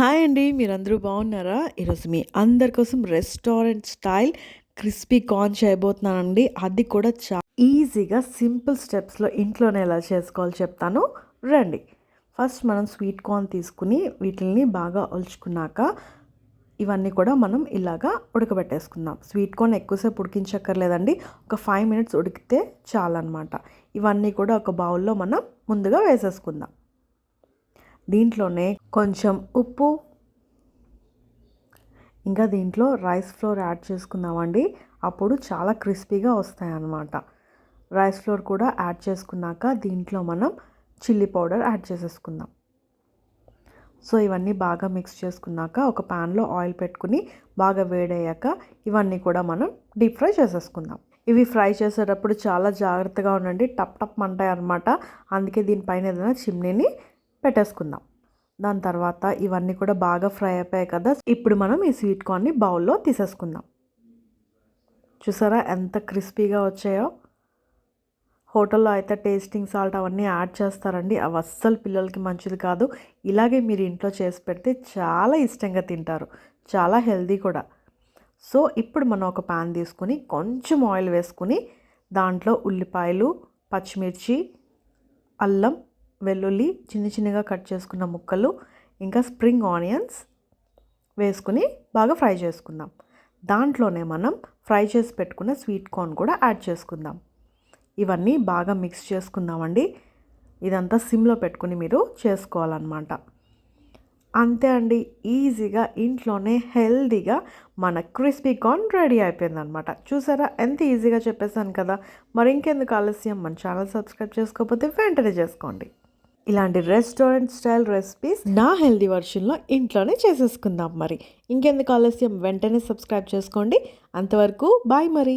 Hi అండి. మీరందరూ బాగున్నారా? ఈరోజు మీ అందరి కోసం రెస్టారెంట్ స్టైల్ క్రిస్పీ కార్న్ చేయబోతున్నానండి. అది కూడా ఈజీగా సింపుల్ స్టెప్స్లో ఇంట్లోనే ఎలా చేసుకోవాలో చెప్తాను, రండి. ఫస్ట్ మనం స్వీట్ కార్న్ తీసుకుని వీటిని బాగా ఒలుచుకున్నాక ఇవన్నీ కూడా మనం ఇలాగా ఉడకబెట్టేసుకుందాం. స్వీట్ కార్న్ ఎక్కువసేపు ఉడికించక్కర్లేదండి, ఒక 5 మినిట్స్ ఉడికితే చాలన్నమాట. ఇవన్నీ కూడా ఒక బౌల్లో మనం ముందుగా వేసేసుకుందాం. దీంట్లోనే కొంచెం ఉప్పు, ఇంకా దీంట్లో రైస్ ఫ్లోర్ యాడ్ చేసుకుందామండి. అప్పుడు చాలా క్రిస్పీగా వస్తాయి అన్నమాట. రైస్ ఫ్లోర్ కూడా యాడ్ చేసుకున్నాక దీంట్లో మనం చిల్లీ పౌడర్ యాడ్ చేసేసుకుందాం. సో ఇవన్నీ బాగా మిక్స్ చేసుకున్నాక ఒక ప్యాన్లో ఆయిల్ పెట్టుకుని బాగా వేడయ్యాక ఇవన్నీ కూడా మనం డీప్ ఫ్రై చేసేసుకుందాం. ఇవి ఫ్రై చేసేటప్పుడు చాలా జాగ్రత్తగా ఉండండి, టప్ టప్ మంటాయి అన్నమాట. అందుకే దీనిపైన ఏదైనా చిమ్నీని పెట్టేసుకుందాం. దాని తర్వాత ఇవన్నీ కూడా బాగా ఫ్రై అయిపోయాయి కదా, ఇప్పుడు మనం ఈ స్వీట్ కార్న్ని బౌల్లో తీసేసుకుందాం. చూసారా ఎంత క్రిస్పీగా వచ్చాయో. హోటల్లో అయితే టేస్టింగ్ సాల్ట్ అవన్నీ యాడ్ చేస్తారండి, అవి అస్సలు పిల్లలకి మంచిది కాదు. ఇలాగే మీరు ఇంట్లో చేసి పెడితే చాలా ఇష్టంగా తింటారు, చాలా హెల్దీ కూడా. సో ఇప్పుడు మనం ఒక ప్యాన్ తీసుకుని కొంచెం ఆయిల్ వేసుకుని దాంట్లో ఉల్లిపాయలు, పచ్చిమిర్చి, అల్లం వెల్లుల్లి చిన్న చిన్నగా కట్ చేసుకున్న ముక్కలు, ఇంకా స్ప్రింగ్ ఆనియన్స్ వేసుకుని బాగా ఫ్రై చేసుకుందాం. దాంట్లోనే మనం ఫ్రై చేసి పెట్టుకున్న స్వీట్ కార్న్ కూడా యాడ్ చేసుకుందాం. ఇవన్నీ బాగా మిక్స్ చేసుకుందామండి. ఇదంతా సిమ్లో పెట్టుకుని మీరు చేసుకోవాలన్నమాట. అంతే అండి, ఈజీగా ఇంట్లోనే హెల్దీగా మన క్రిస్పీ కార్న్ రెడీ అయిపోయిందనమాట. చూసారా ఎంత ఈజీగా చెప్పేసాను కదా. మరి ఇంకెందుకు ఆలస్యం, మన ఛానల్ సబ్స్క్రైబ్ చేసుకోకపోతే వెంటనే చేసుకోండి. ఇలాంటి రెస్టారెంట్ స్టైల్ రెసిపీస్ నా హెల్దీ వర్షన్లో ఇంట్లోనే చేసేసుకుందాం. మరి ఇంకెందుకు ఆలస్యం, వెంటనే సబ్స్క్రైబ్ చేసుకోండి. అంతవరకు బాయ్ మరి.